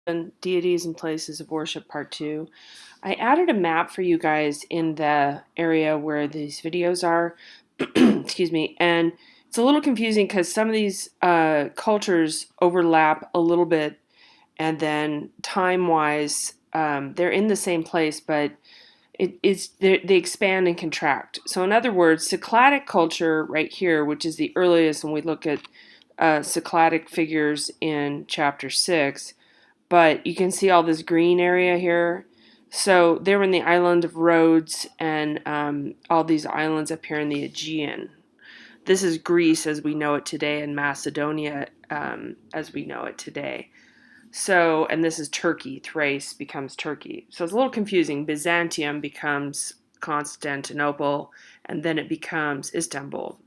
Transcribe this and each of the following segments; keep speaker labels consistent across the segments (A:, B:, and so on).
A: Deities and Places of Worship Part 2. I added a map for you guys in the area where these videos are. Excuse me. And it's a little confusing because some of these cultures overlap a little bit, and then time-wise, they're in the same place, but they expand and contract. So in other words, Cycladic culture right here, which is the earliest, when we look at Cycladic figures in chapter 6, but you can see all this green area here. So they were in the island of Rhodes, and all these islands up here in the Aegean. This is Greece as we know it today, and Macedonia as we know it today. So, and this is Turkey. Thrace becomes Turkey. So it's a little confusing. Byzantium becomes Constantinople, and then it becomes Istanbul.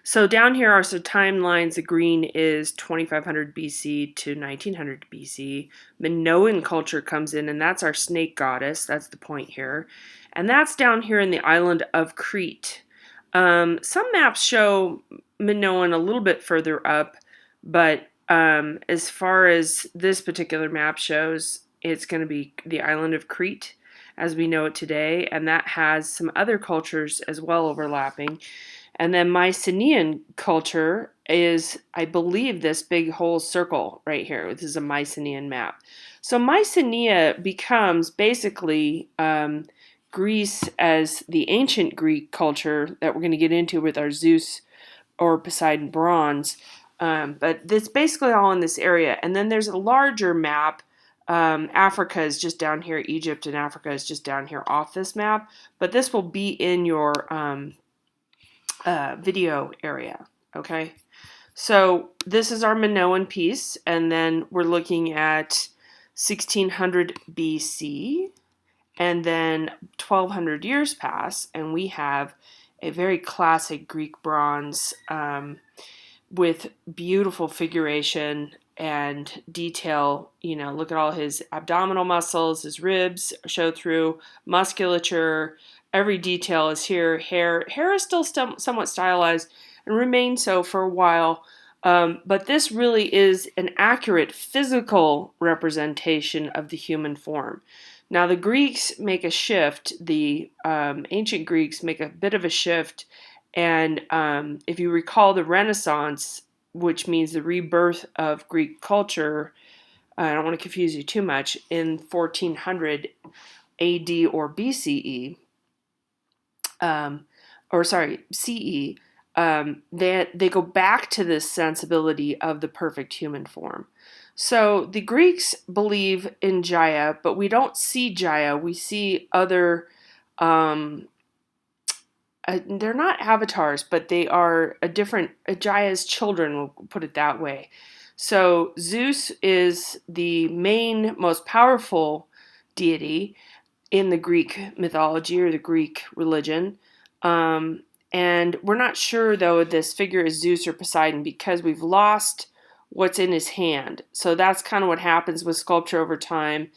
A: So down here are some timelines. The green is 2500 BC to 1900 BC. Minoan culture comes in, and that's our snake goddess. That's the point here. And that's down here in the island of Crete. Some maps show Minoan a little bit further up, but as far as this particular map shows, it's going to be the island of Crete as we know it today, and that has some other cultures as well overlapping. And then Mycenaean culture is, I believe, this big whole circle right here. This is a Mycenaean map. So Mycenae becomes basically Greece as the ancient Greek culture that we're going to get into with our Zeus or Poseidon bronze. But it's basically all in this area. And then there's a larger map. Africa is just down here. Egypt and Africa is just down here off this map. But this will be in your video area, okay? So this is our Minoan piece, and then we're looking at 1600 BC, and then 1200 years pass, and we have a very classic Greek bronze with beautiful figuration and detail. You know, look at all his abdominal muscles, his ribs show through, musculature. Every detail is here. Hair is still somewhat stylized and remained so for a while, but this really is an accurate physical representation of the human form. Now the Greeks make a shift, the ancient Greeks make a bit of a shift, and if you recall the Renaissance, which means the rebirth of Greek culture, I don't want to confuse you too much, in 1400 AD or BCE, CE, they go back to this sensibility of the perfect human form. So the Greeks believe in Jaya, but we don't see Jaya. We see other, they're not avatars, but they are Jaya's children, we'll put it that way. So Zeus is the main, most powerful deity in the Greek mythology or the Greek religion. And we're not sure, though, if this figure is Zeus or Poseidon because we've lost what's in his hand. So that's kind of what happens with sculpture over time.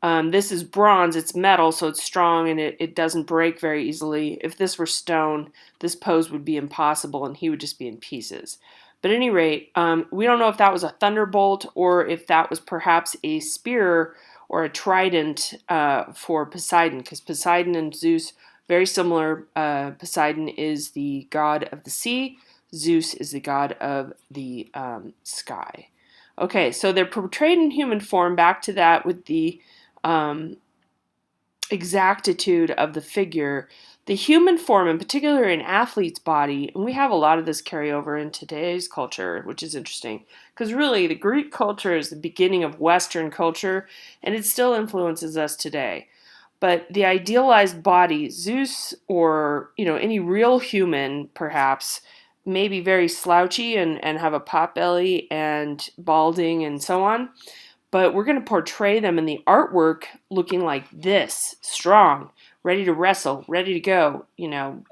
A: This is bronze, it's metal, so it's strong and it doesn't break very easily. If this were stone, this pose would be impossible and he would just be in pieces. But at any rate, we don't know if that was a thunderbolt or if that was perhaps a spear or a trident for Poseidon, because Poseidon and Zeus, very similar. Poseidon is the god of the sea. Zeus is the god of the sky. Okay, so they're portrayed in human form, back to that with the exactitude of the figure. The human form, in particular an athlete's body, and we have a lot of this carryover in today's culture, which is interesting, because really the Greek culture is the beginning of Western culture, and it still influences us today. But the idealized body, Zeus or any real human perhaps, may be very slouchy and have a pot belly and balding and so on. But we're going to portray them in the artwork looking like this, strong, ready to wrestle, ready to go,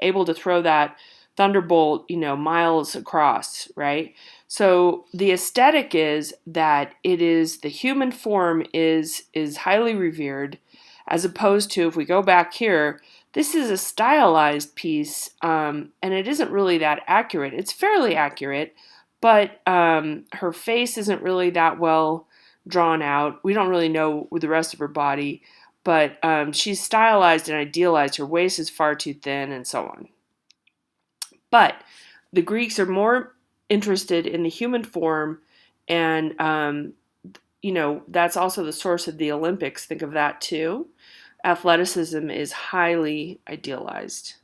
A: able to throw that thunderbolt, miles across, right? So the aesthetic is that the human form is highly revered, as opposed to, if we go back here, this is a stylized piece, and it isn't really that accurate. It's fairly accurate, but her face isn't really that well drawn out. We don't really know with the rest of her body, but she's stylized and idealized. Her waist is far too thin and so on. But the Greeks are more interested in the human form, and that's also the source of the Olympics. Think of that too. Athleticism is highly idealized.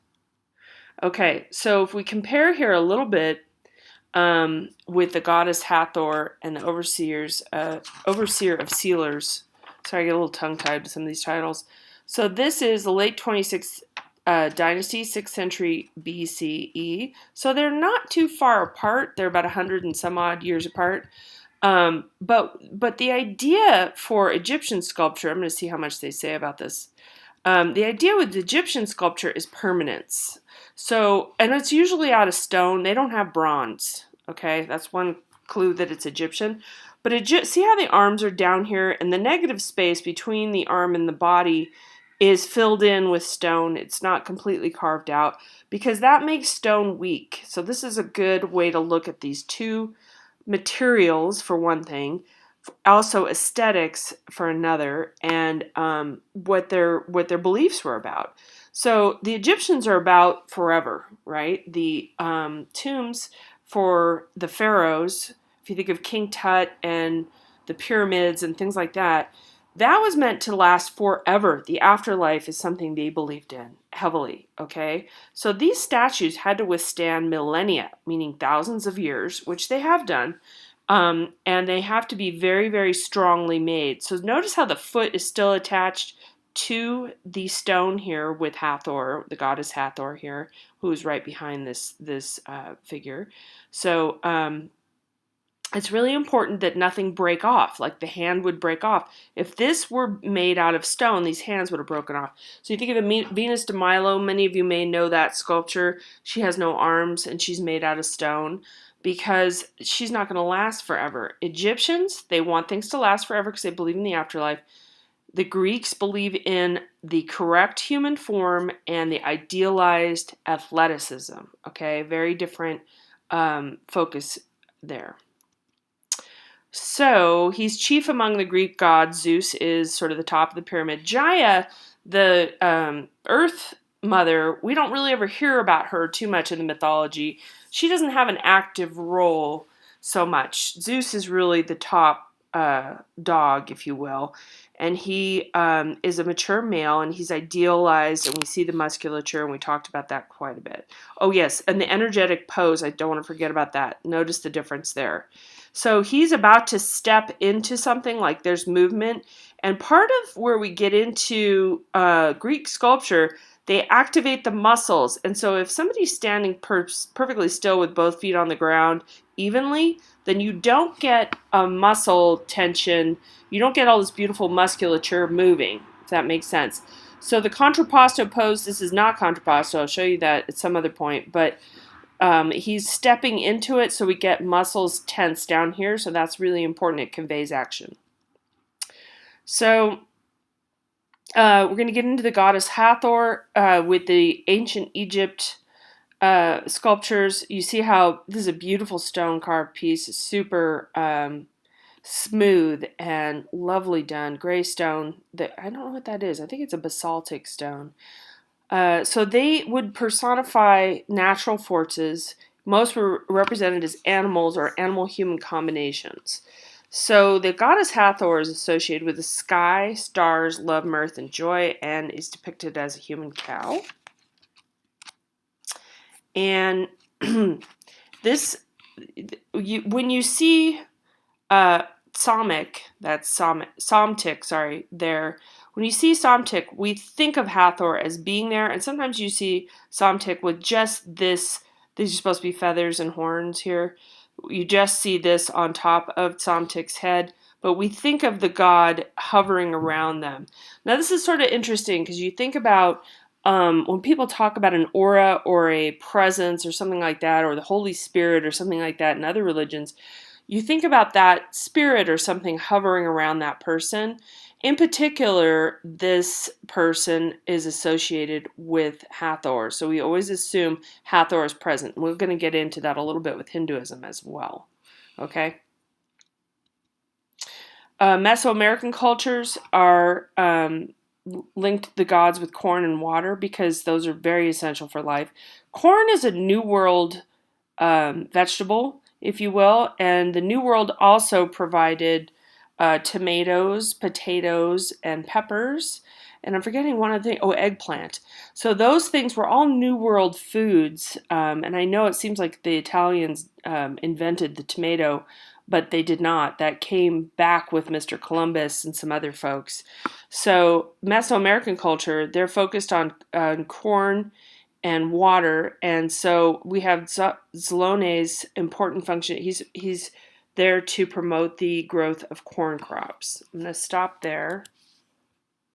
A: Okay, so if we compare here a little bit with the goddess Hathor and the overseer of sealers. Sorry, I get a little tongue-tied with some of these titles. So this is the late 26th dynasty, 6th century BCE. So they're not too far apart. They're about 100 and some odd years apart. But the idea for Egyptian sculpture, I'm going to see how much they say about this. The idea with Egyptian sculpture is permanence. So, and it's usually out of stone. They don't have bronze. Okay, that's one clue that it's Egyptian. But see how the arms are down here, and the negative space between the arm and the body is filled in with stone. It's not completely carved out because that makes stone weak. So this is a good way to look at these two materials for one thing, also aesthetics for another, and what their beliefs were about. So the Egyptians are about forever, right? The tombs for the pharaohs, if you think of King Tut and the pyramids and things like that, that was meant to last forever. The afterlife is something they believed in heavily, okay? So these statues had to withstand millennia, meaning thousands of years, which they have done, and they have to be very, very strongly made. So notice how the foot is still attached to the stone here with Hathor, the goddess Hathor here, who is right behind this figure. So it's really important that nothing break off, like the hand would break off. If this were made out of stone, these hands would have broken off. So you think of the Venus de Milo, many of you may know that sculpture. She has no arms and she's made out of stone because she's not going to last forever. Egyptians, they want things to last forever because they believe in the afterlife. The Greeks believe in the correct human form and the idealized athleticism. Okay, very different focus there. So he's chief among the Greek gods. Zeus is sort of the top of the pyramid. Gaia, the earth mother, we don't really ever hear about her too much in the mythology. She doesn't have an active role so much. Zeus is really the top dog, if you will. And he is a mature male, and he's idealized, and we see the musculature, and we talked about that quite a bit. Oh, yes, and the energetic pose, I don't want to forget about that. Notice the difference there. So he's about to step into something, like there's movement, and part of where we get into Greek sculpture, they activate the muscles, and so if somebody's standing perfectly still with both feet on the ground evenly, then you don't get a muscle tension. You don't get all this beautiful musculature moving, if that makes sense. So the contrapposto pose, this is not contrapposto. I'll show you that at some other point, but he's stepping into it, so we get muscles tense down here, so that's really important. It conveys action. So we're going to get into the goddess Hathor with the ancient Egypt sculptures. You see how this is a beautiful stone carved piece. It's super smooth and lovely done. Gray stone. I don't know what that is. I think it's a basaltic stone. So they would personify natural forces. Most were represented as animals or animal-human combinations. So the goddess Hathor is associated with the sky, stars, love, mirth, and joy, and is depicted as a human cow. And this, when you see Psamtik, sorry, there. When you see Psamtik, we think of Hathor as being there, and sometimes you see Psamtik with just this. These are supposed to be feathers and horns here. You just see this on top of Psamtik's head, but we think of the god hovering around them. Now this is sort of interesting because you think about when people talk about an aura or a presence or something like that, or the Holy Spirit or something like that in other religions, you think about that spirit or something hovering around that person. In particular, this person is associated with Hathor, so we always assume Hathor is present. We're going to get into that a little bit with Hinduism as well. Okay? Mesoamerican cultures are linked the gods with corn and water because those are very essential for life. Corn is a New World vegetable, if you will, and the New World also provided tomatoes, potatoes, and peppers. And I'm forgetting one other thing. Oh, eggplant. So those things were all New World foods. And I know it seems like the Italians invented the tomato, but they did not. That came back with Mr. Columbus and some other folks. So Mesoamerican culture, they're focused on corn and water, and so we have Zalone's important function. He's there to promote the growth of corn crops. I'm going to stop there.